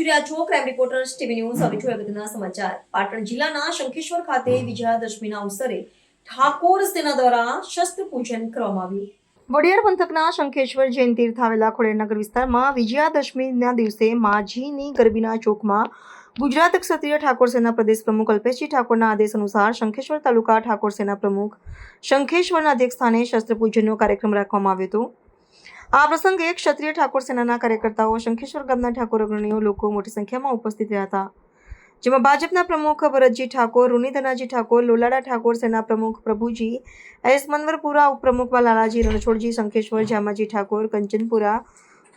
રહ્યા છો crime reporters TV news. હવે જોઈએ અગત્યના સમાચાર. પાટણ જિલ્લાના શંખેશ્વર ખાતે વિજયાદશમીના અવસરે ઠાકોર સેના દ્વારા શસ્ત્ર પૂજન કરવામાં આવ્યું. વડિયાર પંથકના શંખેશ્વર જૈન તીર્થ આવેલા ખોડિયારનગર વિસ્તારમાં વિજયાદશમીના દિવસે માજીની ગરબીના ચોકમાં ગુજરાત ક્ષત્રિય ઠાકોર સેના પ્રદેશ પ્રમુખ અલ્પેશજી ઠાકોરના આદેશ અનુસાર શંખેશ્વર તાલુકા ઠાકોર સેના પ્રમુખ શંખેશ્વરના અધ્યક્ષ સ્થાને શસ્ત્ર પૂજનનો કાર્યક્રમ રાખવામાં આવ્યો હતો. આ પ્રસંગે ક્ષત્રિય ઠાકોર સેનાના કાર્યકર્તાઓ, શંખેશ્વર ગામના ઠાકોર અગ્રણીઓ લોકો મોટી સંખ્યામાં ઉપસ્થિત રહ્યા હતા, જેમાં ભાજપના પ્રમુખ ભરતજી ઠાકોર, રૂનીધનાજી ઠાકોર, લોલાડા ઠાકોર સેના પ્રમુખ પ્રભુજી એસ મનવરપુરા, ઉપપ્રમુખ લાલાજી રણછોડજી શંખેશ્વર, જામાજી ઠાકોર કંચનપુરા,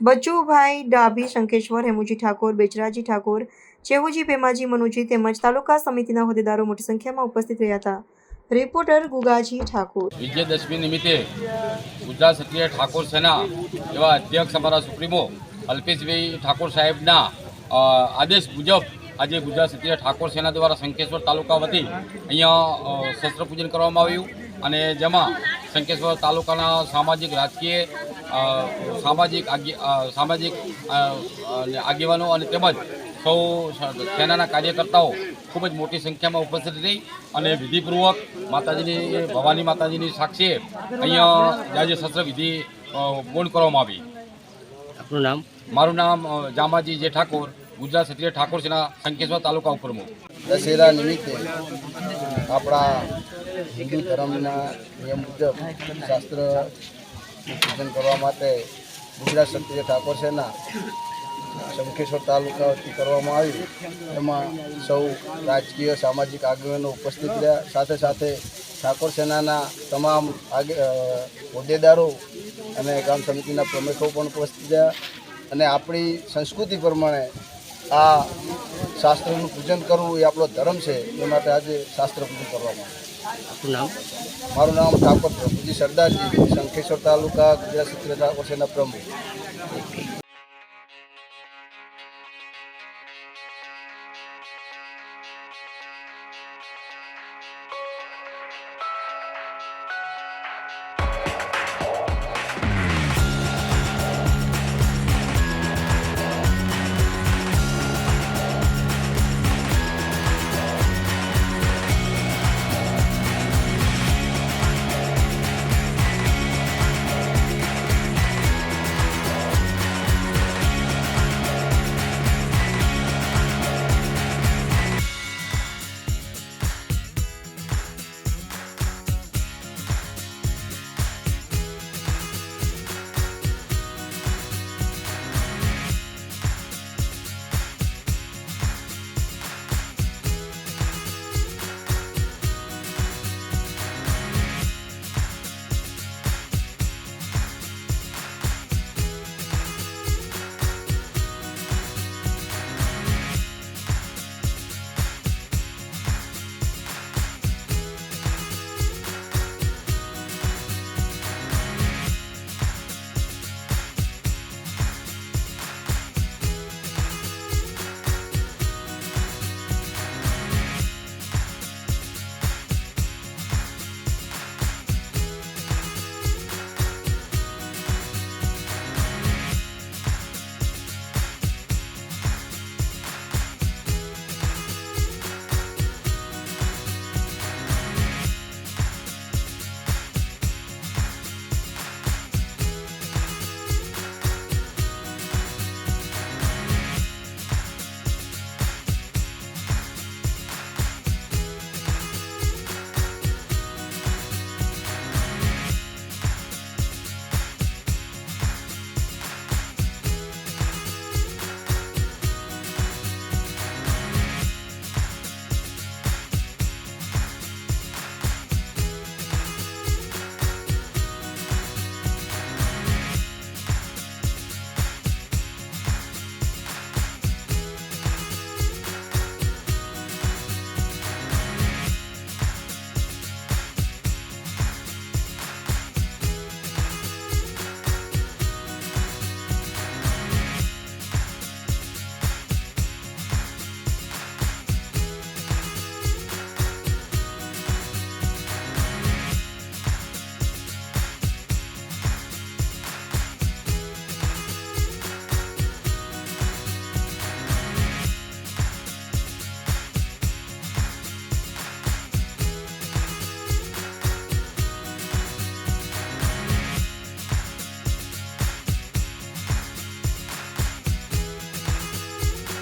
બચુભાઈ ડાભી શંખેશ્વર, હેમુજી ઠાકોર, બેચરાજી ઠાકોર, ચેહુજી ભેમાજી મનુજી તેમજ તાલુકા સમિતિના હોદ્દેદારો મોટી સંખ્યામાં ઉપસ્થિત રહ્યા હતા. રિપોર્ટર ગુગાજી ઠાકોર. વિજયાદશમી નિમિત્તે ગુજરાત ક્ષત્રિય ઠાકોર સેના એવા અધ્યક્ષ અમારા સુપ્રીમો અલ્પેશભાઈ ઠાકોર સાહેબના આદેશ મુજબ આજે ગુજરાત ક્ષત્રિય ઠાકોર સેના દ્વારા શંખેશ્વર તાલુકા વતી અહીંયા શસ્ત્ર પૂજન કરવામાં આવ્યું અને જેમાં શંખેશ્વર તાલુકાના સામાજિક, રાજકીય, સામાજિક આગેવાનો અને તેમજ સૌ સેનાના કાર્યકર્તાઓ ખૂબ જ મોટી સંખ્યામાં ઉપસ્થિત રહી અને વિધિપૂર્વક માતાજીની, ભવાની માતાજીની સાક્ષીએ અહીંયા આજે શસ્ત્ર વિધિ પૂર્ણ કરવામાં આવી. આપનું નામ? મારું નામ જામાજી જે ઠાકોર, ગુજરાત ક્ષત્રિય ઠાકોર સેના શંખેશ્વર તાલુકા ઉપપ્રમુખ. દશેરા નિમિત્તે આપણા હિન્દુ ધર્મના નિયમ મુજબ શાસ્ત્ર પૂજન કરવા માટે ગુજરાત ક્ષત્રિય ઠાકોર સેના શંખેશ્વર તાલુકા વતી કરવામાં આવ્યું. એમાં સૌ રાજકીય, સામાજિક આગેવાનો ઉપસ્થિત રહ્યા. સાથે સાથે ઠાકોર સેનાના તમામ હોદ્દેદારો અને ગામ સમિતિના પ્રમુખો પણ ઉપસ્થિત રહ્યા અને આપણી સંસ્કૃતિ પ્રમાણે આ શાસ્ત્રનું પૂજન કરવું એ આપણો ધર્મ છે. એ માટે આજે શાસ્ત્ર પૂજન કરવામાં આવ્યું. આપનું નામ? મારું નામ ઠાકોર પ્રભુજી સરદારજી, શંખેશ્વર તાલુકા ગુજરાત ક્ષત્રિય ઠાકોર સેના પ્રમુખ.